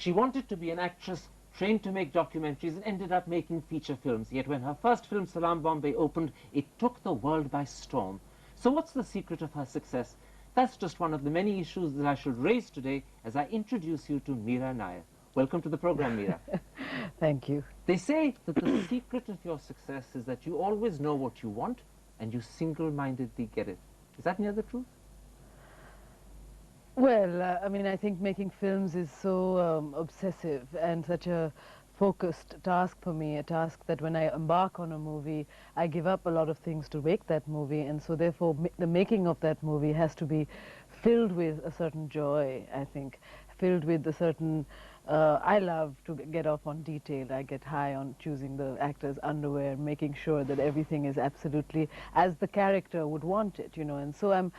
She wanted to be an actress, trained to make documentaries, and ended up making feature films. Yet when her first film, Salam Bombay, opened, it took the world by storm. So what's the secret of her success? That's just one of the many issues that I should raise today as I introduce you to Mira Nair. Welcome to the program, Mira. Thank you. They say that the secret of your success is that you always know what you want and you single-mindedly get it. Is that near the truth? Well, I mean, I think making films is so obsessive and such a focused task for me, a task that when I embark on a movie, I give up a lot of things to make that movie, and so therefore the making of that movie has to be filled with a certain joy, I think, filled with a certain I love to get off on detail. I get high on choosing the actor's underwear, making sure that everything is absolutely as the character would want it, you know. And so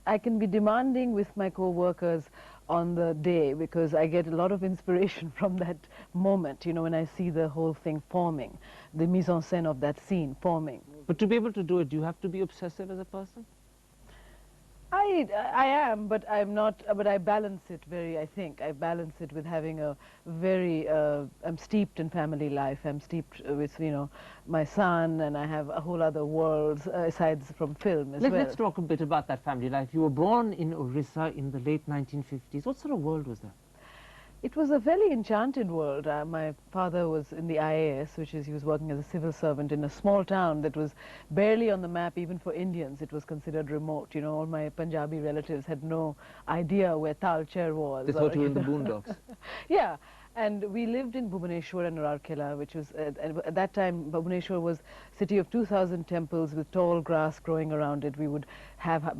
I can be demanding with my co-workers on the day because I get a lot of inspiration from that moment, you know, when I see the whole thing forming, the mise en scène of that scene forming. But to be able to do it, do you have to be obsessive as a person? I am, but I'm not, but I balance it I think, I balance it with having a very, I'm steeped in family life, I'm steeped with, you know, my son, and I have a whole other world aside from film as well. Let's talk a bit about that family life. You were born in Orissa in the late 1950s. What sort of world was that? It was a very enchanted world. My father was in the IAS, which is, he was working as a civil servant in a small town that was barely on the map, even for Indians. It was considered remote. You know, all my Punjabi relatives had no idea where Talcher was. They thought you were in the boondocks. Yeah. And we lived in Bhubaneswar and Rourkela, which was, at that time, Bhubaneswar was a city of 2,000 temples with tall grass growing around it. We would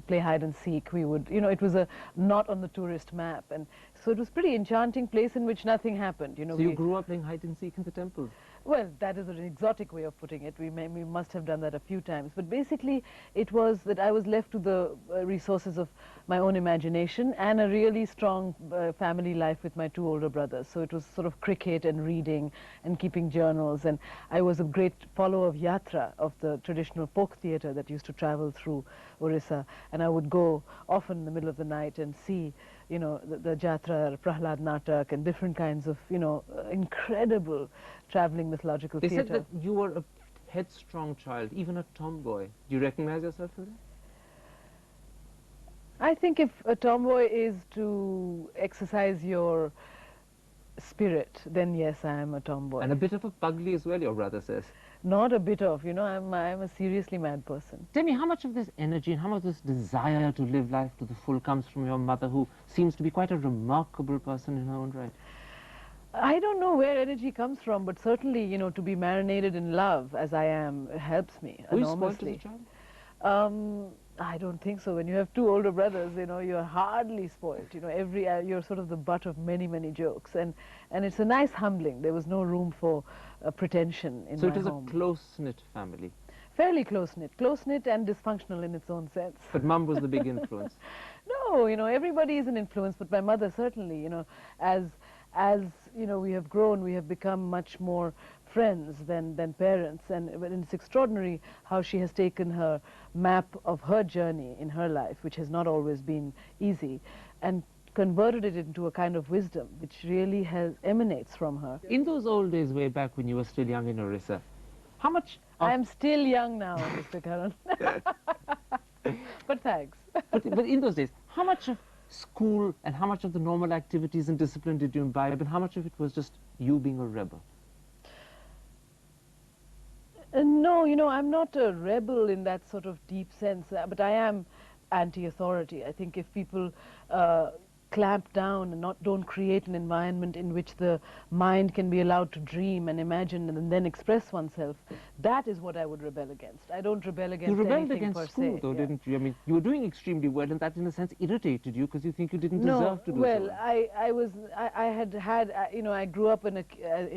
play hide and seek. We would, you know, it was not on the tourist map. And so it was a pretty enchanting place in which nothing happened. You know, so you grew up playing hide and seek in the temples? Well, that is an exotic way of putting it. We must have done that a few times. But basically, it was that I was left to the resources of my own imagination and a really strong family life with my two older brothers. So it was sort of cricket and reading and keeping journals. And I was a great follower of Yatra, of the traditional folk theatre that used to travel through Orissa. And I would go often in the middle of the night and see, you know, the Jatra, Prahlad Natak, and different kinds of, you know, incredible traveling mythological theatre. They said that you were a headstrong child, even a tomboy. Do you recognize yourself in that? I think if a tomboy is to exercise your spirit, then yes, I am a tomboy. And a bit of a pugly as well, your brother says. Not a bit of, you know, I'm a seriously mad person. Tell me, how much of this energy and how much of this desire to live life to the full comes from your mother, who seems to be quite a remarkable person in her own right? I don't know where energy comes from, but certainly, you know, to be marinated in love, as I am, helps me enormously. Were you spoiled as a child? I don't think so. When you have two older brothers, you know, you're hardly spoiled. You know, you're sort of the butt of many, many jokes. And it's a nice humbling. There was no room for pretension in my home. So it was a close-knit family? Fairly close-knit and dysfunctional in its own sense. But Mum was the big influence? No, you know, everybody is an influence, but my mother certainly, you know, as you know, we have grown, we have become much more friends than parents, and it's extraordinary how she has taken her map of her journey in her life, which has not always been easy, and converted it into a kind of wisdom which really emanates from her. In those old days, way back when you were still young in Orissa, how much... I am still young now, Mr. Karan. But thanks. But in those days, how much of school and how much of the normal activities and discipline did you imbibe, and how much of it was just you being a rebel? No, you know, I'm not a rebel in that sort of deep sense, but I am anti-authority. I think if people clamp down and don't create an environment in which the mind can be allowed to dream and imagine and then express oneself, that is what I would rebel against. I don't rebel against anything per se. You rebelled against school, though, didn't you? I mean, you were doing extremely well, and that, in a sense, irritated you because you think you didn't deserve to do so. Well, I had, you know, I grew up in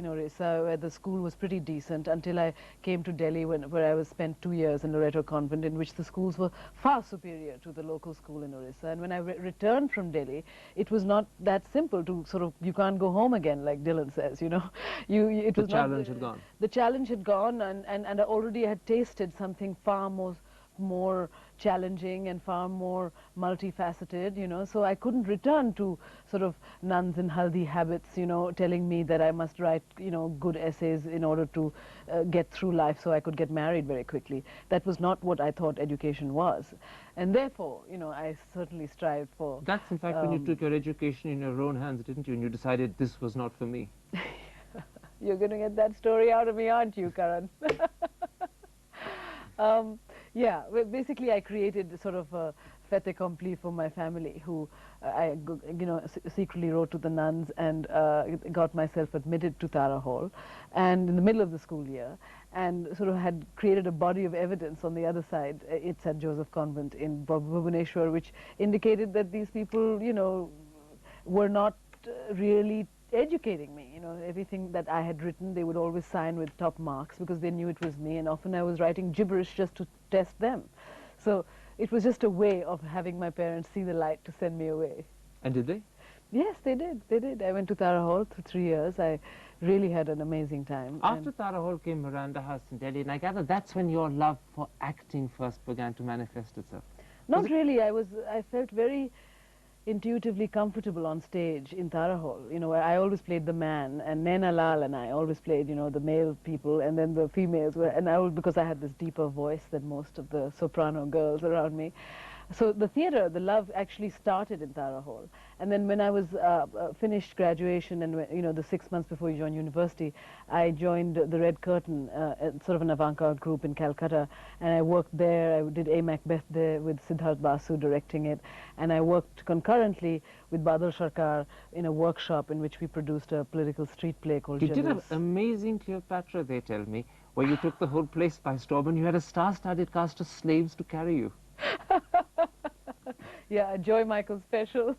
Orissa, where the school was pretty decent until I came to Delhi, where I spent 2 years in Loreto Convent, in which the schools were far superior to the local school in Orissa. And when I returned from Delhi, it was not that simple to sort of, you can't go home again, like Dylan says, you know. The challenge had gone. The challenge had gone, and I already had tasted something far more more challenging and far more multifaceted, you know, so I couldn't return to sort of nuns in haldi habits, you know, telling me that I must write, you know, good essays in order to get through life so I could get married very quickly. That was not what I thought education was. And therefore, you know, I certainly strived for... That's in fact when you took your education in your own hands, didn't you? And you decided this was not for me. You're going to get that story out of me, aren't you, Karan? Yeah, well, basically I created sort of a fait accompli for my family, who you know, secretly wrote to the nuns and got myself admitted to Tara Hall, and in the middle of the school year, and sort of had created a body of evidence on the other side. It's at Joseph Convent in Bhubaneswar, which indicated that these people, you know, were not really educating me. You know, everything that I had written, they would always sign with top marks because they knew it was me, and often I was writing gibberish just to test them. So it was just a way of having my parents see the light to send me away. And did they? Yes, they did. They did. I went to Tara Hall for 3 years. I really had an amazing time. After Tara Hall came Miranda House in Delhi, and I gather that's when your love for acting first began to manifest itself. Not really. I felt very intuitively comfortable on stage in Tara Hall. You know, I always played the man, and Naina Lal and I always played, you know, the male people, and then the females were, and because I had this deeper voice than most of the soprano girls around me. So the theatre, the love actually started in Tara Hall. And then when I was finished graduation and, you know, the 6 months before you join university, I joined the Red Curtain, sort of an avant-garde group in Calcutta, and I worked there. I did A Macbeth there with Siddharth Basu directing it, and I worked concurrently with Badal Sarkar in a workshop in which we produced a political street play called You did an Jalous. amazing Cleopatra, they tell me, where you took the whole place by storm, and you had a star-studded cast of slaves to carry you. Yeah, a Joy Michael special.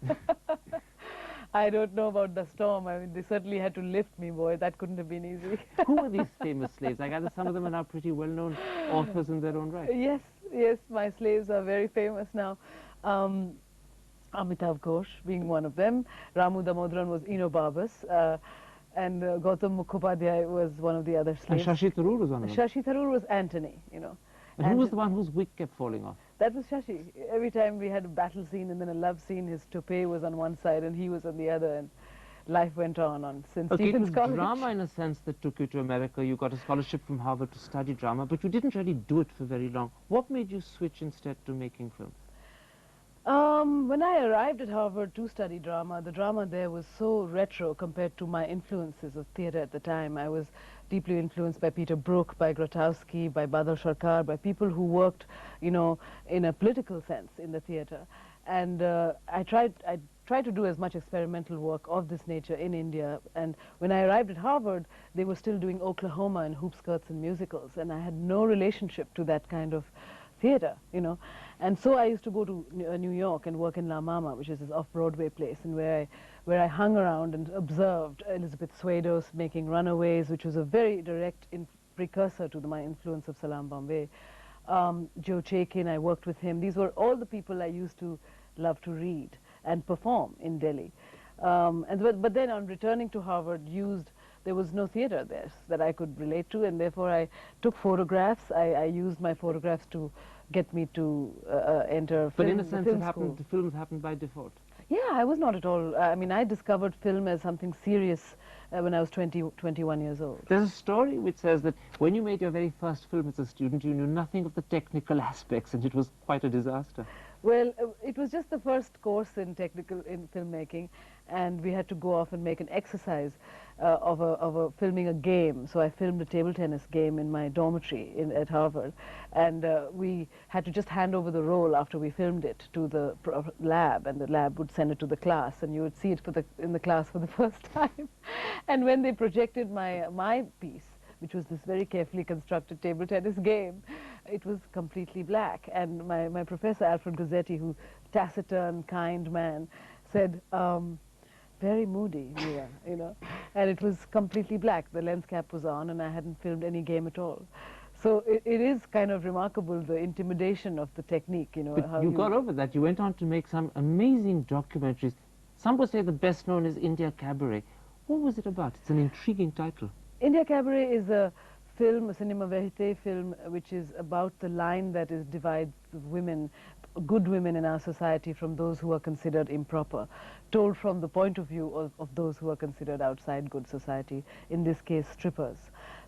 I don't know about the storm. I mean, they certainly had to lift me, boy. That couldn't have been easy. Who were these famous slaves? I gather some of them are now pretty well-known authors in their own right. Yes, yes, my slaves are very famous now. Amitav Ghosh being one of them. Ramu Damodran was Eno Babas. And Gautam Mukhopadhyay was one of the other And slaves. Shashi Tharoor was one of them. Shashi Tharoor was Antony, you know. And who was the one whose wig kept falling off? That was Shashi. Every time we had a battle scene and then a love scene, his toupee was on one side and he was on the other, and life went on St. Okay, Stephen's it was College. drama in a sense that took you to America. You got a scholarship from Harvard to study drama, but you didn't really do it for very long. What made you switch instead to making films? When I arrived at Harvard to study drama, the drama there was so retro compared to my influences of theatre at the time. I was deeply influenced by Peter Brook, by Grotowski, by Badal Sarkar, by people who worked, you know, in a political sense in the theatre. And I tried to do as much experimental work of this nature in India. And when I arrived at Harvard, they were still doing Oklahoma and hoop skirts and musicals, and I had no relationship to that kind of theatre, you know. And so I used to go to New York and work in La Mama, which is this off-Broadway place, and where I hung around and observed Elizabeth Swados making Runaways, which was a very direct precursor to my influence of Salam Bombay. Joe Chaikin, I worked with him. These were all the people I used to love to read and perform in Delhi. But then on returning to Harvard, there was no theatre there that I could relate to, and therefore I took photographs. I used my photographs to get me to enter But film, in a sense, the films happened by default. Yeah, I was not at all. I mean, I discovered film as something serious when I was 21 years old. There's a story which says that when you made your very first film as a student, you knew nothing of the technical aspects, and it was quite a disaster. Well, it was just the first course in filmmaking, and we had to go off and make an exercise of filming a game. So I filmed a table tennis game in my dormitory at Harvard, and we had to just hand over the roll after we filmed it to the lab, and the lab would send it to the class, and you would see it in the class for the first time. And when they projected my piece, which was this very carefully constructed table tennis game, it was completely black. And my professor, Alfred Gozzetti, who taciturn, kind man, said, very moody, Mira, you know. And it was completely black. The lens cap was on, and I hadn't filmed any game at all. So it is kind of remarkable, the intimidation of the technique, you know. But how you got over that. You went on to make some amazing documentaries. Some would say the best known is India Cabaret. What was it about? It's an intriguing title. India Cabaret is a film, a cinema verite film, which is about the line that is divides women, good women in our society from those who are considered improper, told from the point of view of those who are considered outside good society, in this case strippers.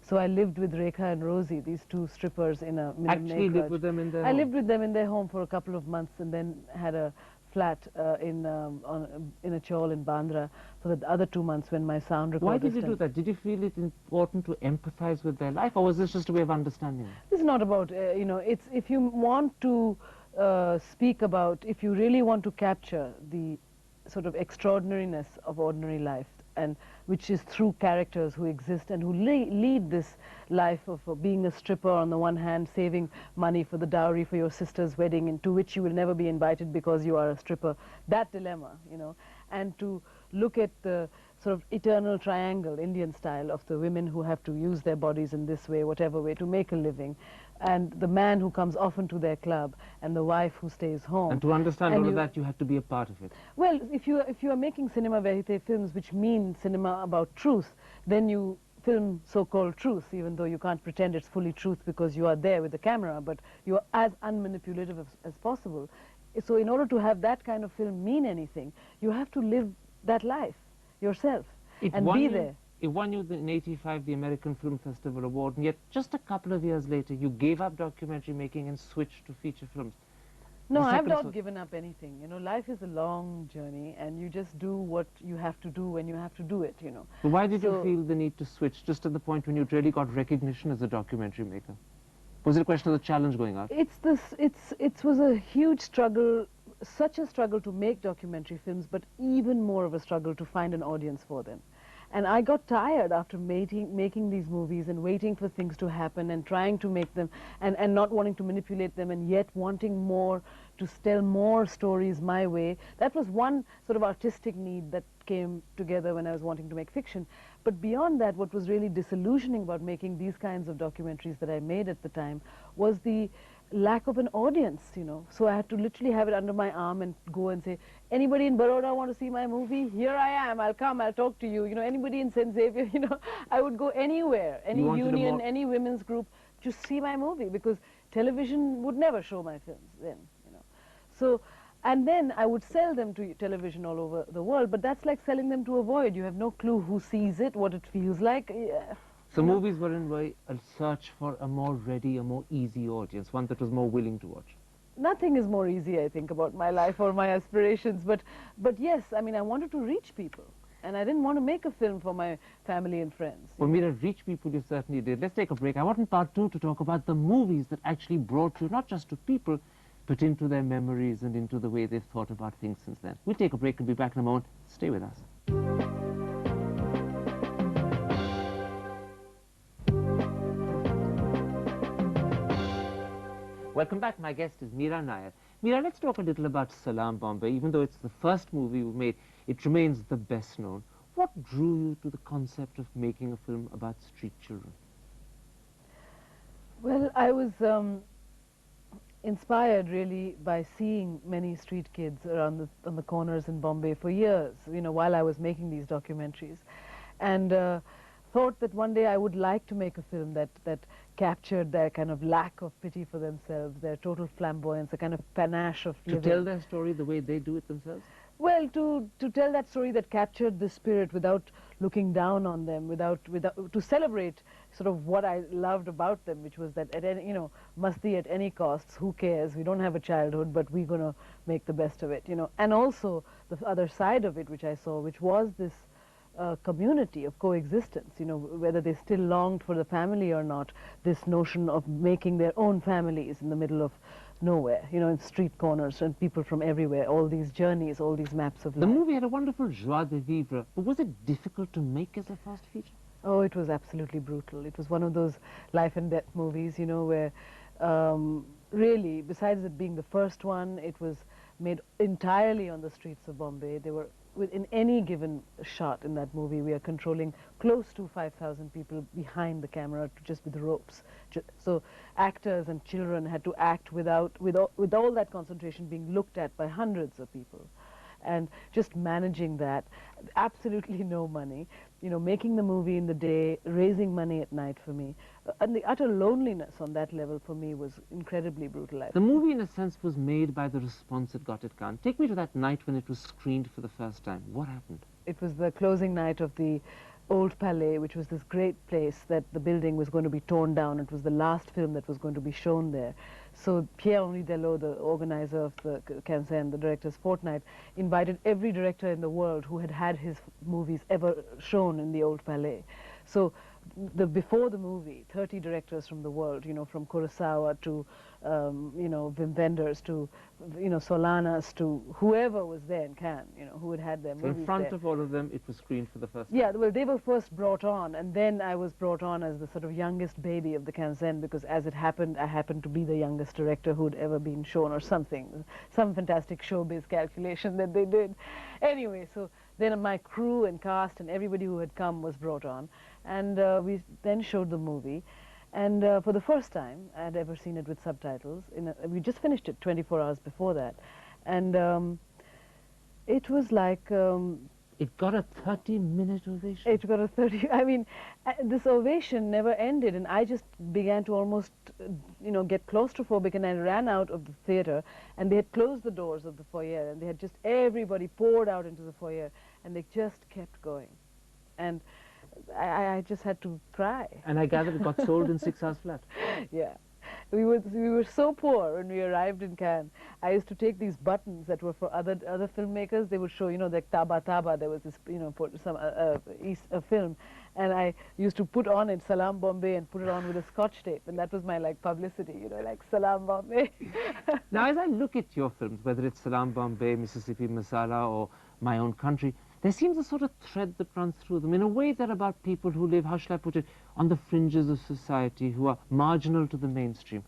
So I lived with Rekha and Rosie, these two strippers in a Actually lived with them in their I home? lived with them in their home for a couple of months and then had a flat in a chawl in Bandra for the other 2 months when my sound recorder. Why did you do that? Did you feel it important to empathize with their life, or was this just a way of understanding it? It's not about, you know, it's if you want to speak about, if you really want to capture the sort of extraordinariness of ordinary life, and which is through characters who exist and who lead this life of being a stripper on the one hand, saving money for the dowry for your sister's wedding, into which you will never be invited because you are a stripper, that dilemma, you know, and to look at the sort of eternal triangle, Indian style, of the women who have to use their bodies in this way, whatever way, to make a living, and the man who comes often to their club, and the wife who stays home. And to understand all of that, you had to be a part of it. Well, if you are making cinema verite films, which mean cinema about truth, then you film so-called truth, even though you can't pretend it's fully truth because you are there with the camera, but you are as unmanipulative as possible. So in order to have that kind of film mean anything, you have to live that life yourself and be there. It won you in '85 the American Film Festival Award, and yet just a couple of years later you gave up documentary making and switched to feature films. No, I've not given up anything. You know, life is a long journey, and you just do what you have to do when you have to do it, you know. But why did you feel the need to switch just at the point when you really got recognition as a documentary maker? Was it a question of the challenge going out? It was a huge struggle, such a struggle to make documentary films, but even more of a struggle to find an audience for them. And I got tired after making these movies and waiting for things to happen and trying to make them and not wanting to manipulate them, and yet wanting more, to tell more stories my way. That was one sort of artistic need that came together when I was wanting to make fiction. But beyond that, what was really disillusioning about making these kinds of documentaries that I made at the time was the lack of an audience, you know. So I had to literally have it under my arm and go and say, anybody in Baroda want to see my movie? Here I am, I'll come, I'll talk to you. You know, anybody in St. Xavier, you know, I would go anywhere, any union, any women's group, to see my movie, because television would never show my films then, you know. So, and then I would sell them to television all over the world, but that's like selling them to a void. You have no clue who sees it, what it feels like. Yeah. So movies were in a search for a more ready, a more easy audience, one that was more willing to watch. Nothing is more easy, I think, about my life or my aspirations, but yes, I mean, I wanted to reach people, and I didn't want to make a film for my family and friends. Well, Mira, reach people you certainly did. Let's take a break. I want in part two to talk about the movies that actually brought you not just to people, but into their memories and into the way they've thought about things since then. We'll take a break and be back in a moment. Stay with us. Welcome back. My guest is Mira Nair. Mira, let's talk a little about Salaam Bombay. Even though it's the first movie we made, it remains the best known. What drew you to the concept of making a film about street children? Well, I was inspired really by seeing many street kids around on the corners in Bombay for years, you know, while I was making these documentaries, and thought that one day I would like to make a film that captured their kind of lack of pity for themselves, their total flamboyance, a kind of panache of living. To tell their story the way they do it themselves? Well, to tell that story that captured the spirit without looking down on them, to celebrate sort of what I loved about them, which was that at any, you know, musty at any costs, who cares, we don't have a childhood, but we're going to make the best of it, you know. And also the other side of it, which I saw, which was this community of coexistence, you know, whether they still longed for the family or not, this notion of making their own families in the middle of nowhere, you know, in street corners, and people from everywhere, all these journeys, all these maps of life. The movie had a wonderful joie de vivre, but was it difficult to make as a first feature? Oh, it was absolutely brutal. It was one of those life and death movies, you know, where really, besides it being the first one, it was made entirely on the streets of Bombay. They were, in any given shot in that movie, we are controlling close to 5,000 people behind the camera, just with the ropes. So actors and children had to act with all that concentration being looked at by hundreds of people. and just managing that, absolutely no money, you know, making the movie in the day, raising money at night for me. And the utter loneliness on that level for me was incredibly brutal. The movie, in a sense, was made by the response it got at Cannes. Take me to that night when it was screened for the first time. What happened? It was the closing night of the Old Palais, which was this great place that the building was going to be torn down. It was the last film that was going to be shown there. So Pierre-Henri Delot, the organizer of the Cannes, the director's fortnight, invited every director in the world who had had his movies ever shown in the Old Palais. So before the movie, 30 directors from the world, you know, from Kurosawa to, you know, Wim Wenders to, you know, Solanas to whoever was there in Cannes, you know, who had their movies in front there. of all of them, it was screened for the first time. Yeah, well, they were first brought on, and then I was brought on as the sort of youngest baby of the Cannes, because as it happened, I happened to be the youngest director who'd ever been shown or something, some fantastic showbiz calculation that they did. Anyway, so then my crew and cast and everybody who had come was brought on, and we then showed the movie. And for the first time, I had ever seen it with subtitles. We just finished it 24 hours before that. And it was like... it got a 30-minute ovation. It got a 30... I mean, this ovation never ended, and I just began to almost, you know, get claustrophobic, and I ran out of the theatre, and they had closed the doors of the foyer, and they had just everybody poured out into the foyer, and they just kept going. And I just had to cry. And I gather it got sold in 6 hours flat. Yeah. We were so poor when we arrived in Cannes. I used to take these buttons that were for other filmmakers. They would show, you know, like Taba Taba. There was this, you know, for some film, and I used to put on it Salam Bombay and put it on with a Scotch tape, and that was my like publicity, you know, like Salam Bombay. Now, as I look at your films, whether it's Salam Bombay, Mississippi Masala, or My Own Country, there seems a sort of thread that runs through them. In a way, they're about people who live, how shall I put it, on the fringes of society, who are marginal to the mainstream.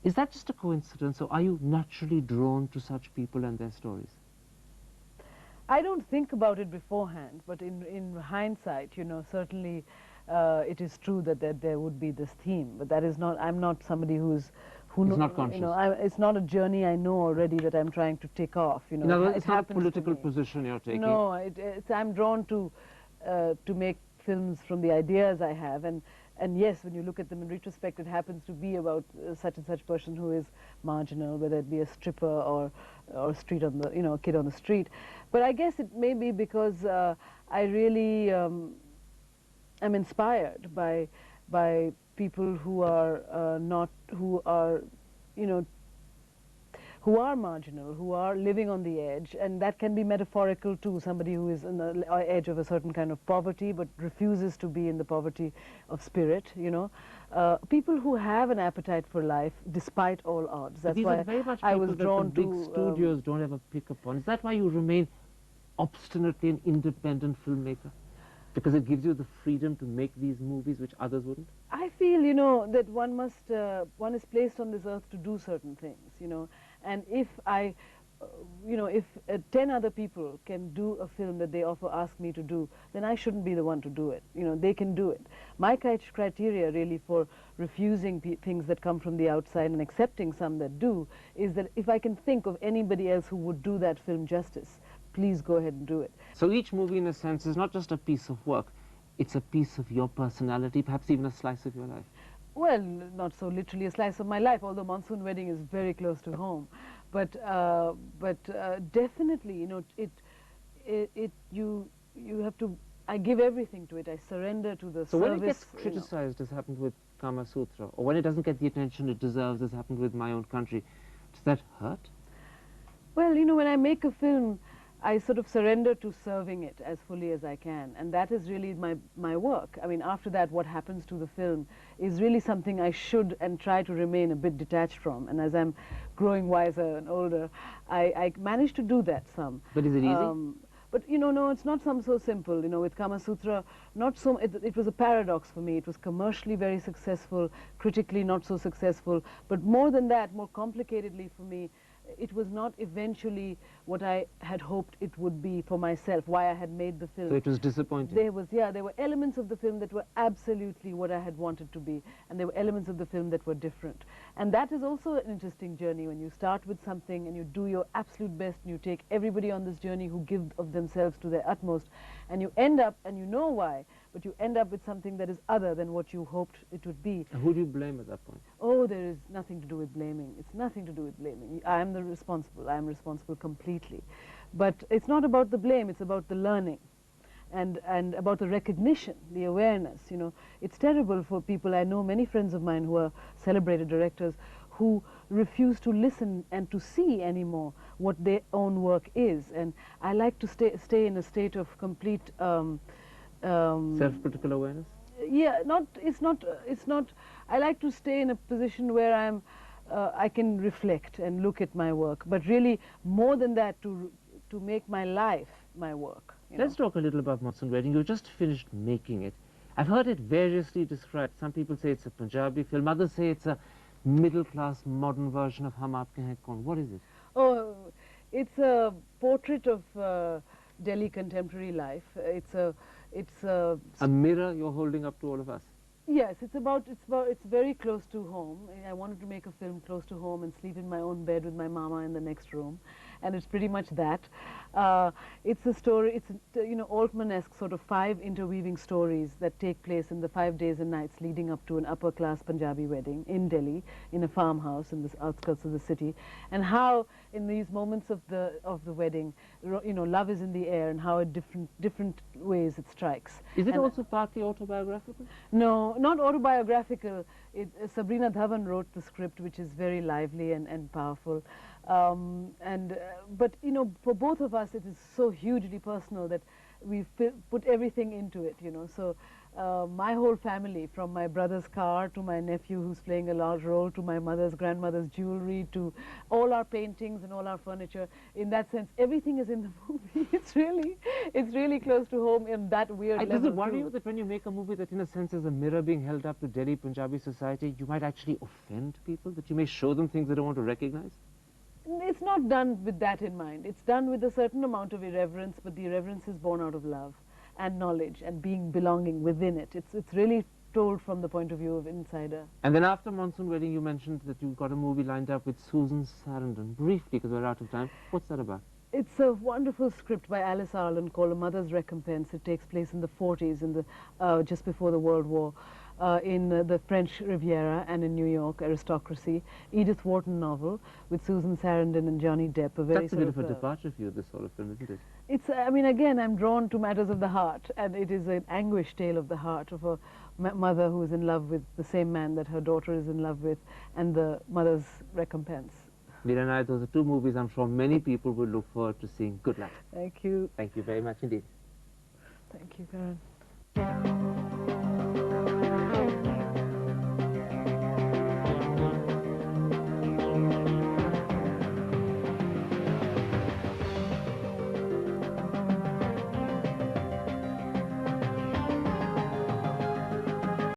Is that just a coincidence, or are you naturally drawn to such people and their stories? I don't think about it beforehand, but in hindsight, you know, certainly it is true that there would be this theme, but that is not, I'm not somebody who's... It's not conscious. You know, it's not a journey I know already that I'm trying to tick off. You know, in other words, it's not a political position you're taking. No, I'm drawn to make films from the ideas I have, and yes, when you look at them in retrospect, it happens to be about such and such person who is marginal, whether it be a stripper or street on the, you know, a kid on the street. But I guess it may be because I really am inspired by people who are you know, who are marginal, who are living on the edge, and that can be metaphorical too, somebody who is on the edge of a certain kind of poverty but refuses to be in the poverty of spirit, you know. People who have an appetite for life despite all odds. That's why I was drawn to... big studios don't ever pick up on. Is that why you remain obstinately an independent filmmaker? Because it gives you the freedom to make these movies which others wouldn't? I feel, you know, that one is placed on this earth to do certain things, you know. And if you know, if 10 other people can do a film that they ask me to do, then I shouldn't be the one to do it. You know, they can do it. My criteria really for refusing things that come from the outside and accepting some that do is that if I can think of anybody else who would do that film justice, please go ahead and do it. So each movie, in a sense, is not just a piece of work, it's a piece of your personality, perhaps even a slice of your life. Well, not so literally a slice of my life, although Monsoon Wedding is very close to home. But definitely, you know, you have to, I give everything to it, I surrender to the service. So when it gets criticized, as happened with Kama Sutra, or when it doesn't get the attention it deserves, as happened with My Own Country, does that hurt? Well, you know, when I make a film, I sort of surrender to serving it as fully as I can, and that is really my work. I mean, after that, what happens to the film is really something I should and try to remain a bit detached from, and as I'm growing wiser and older, I manage to do that some. But is it easy? But, you know, no, it's not so simple. You know, with Kama Sutra, it was a paradox for me. It was commercially very successful, critically not so successful, but more than that, more complicatedly for me, it was not eventually what I had hoped it would be for myself, why I had made the film. So it was disappointing. There were elements of the film that were absolutely what I had wanted to be, and there were elements of the film that were different. And that is also an interesting journey when you start with something and you do your absolute best and you take everybody on this journey who give of themselves to their utmost, and you end up, and you know why, but you end up with something that is other than what you hoped it would be. And who do you blame at that point? Oh, there is nothing to do with blaming. It's nothing to do with blaming. I am responsible. I am responsible completely. But it's not about the blame, it's about the learning and about the recognition, the awareness. You know, it's terrible for people. I know many friends of mine who are celebrated directors who refuse to listen and to see anymore what their own work is. And I like to stay in a state of complete Self-critical awareness? Yeah, it's not, I like to stay in a position where I can reflect and look at my work, but really more than that, to make my life my work. Let's talk a little about Monsoon Wedding. You just finished making it. I've heard it variously described. Some people say it's a Punjabi film, others say it's a middle-class modern version of Hum Aapke Hain Kaun. What is it? Oh, it's a portrait of Delhi contemporary life. It's a mirror you're holding up to all of us. Yes, it's very close to home. I wanted to make a film close to home and sleep in my own bed with my mama in the next room, and it's pretty much that. It's a story, it's Altman-esque sort of 5 interweaving stories that take place in the 5 days and nights leading up to an upper-class Punjabi wedding in Delhi, in a farmhouse in the outskirts of the city, and how in these moments of the wedding, love is in the air, and how in different ways it strikes. Is it also partly autobiographical? No, not autobiographical. Sabrina Dhawan wrote the script, which is very lively and powerful. But for both of us, it is so hugely personal that we've put everything into it. So my whole family, from my brother's car to my nephew who's playing a large role, to my grandmother's jewelry, to all our paintings and all our furniture. In that sense, everything is in the movie. It's really close to home in that weird level. Does it worry you that when you make a movie that in a sense is a mirror being held up to Delhi Punjabi society, you might actually offend people, that you may show them things they don't want to recognize? It's not done with that in mind. It's done with a certain amount of irreverence, but the irreverence is born out of love and knowledge and belonging within it. It's really told from the point of view of insider. And then after Monsoon Wedding, you mentioned that you've got a movie lined up with Susan Sarandon. Briefly, because we're out of time, what's that about? It's a wonderful script by Alice Arlen called A Mother's Recompense. It takes place in the 40s, just before the World War, in the French Riviera and in New York, aristocracy. Edith Wharton novel with Susan Sarandon and Johnny Depp. That's a bit of a departure for you, this sort of film, isn't it? Again, I'm drawn to matters of the heart, and it is an anguish tale of the heart of a mother who is in love with the same man that her daughter is in love with, and the mother's recompense. Mira Nair, those are 2 movies I'm sure many people will look forward to seeing. Good luck. Thank you. Thank you very much indeed. Thank you, Karan.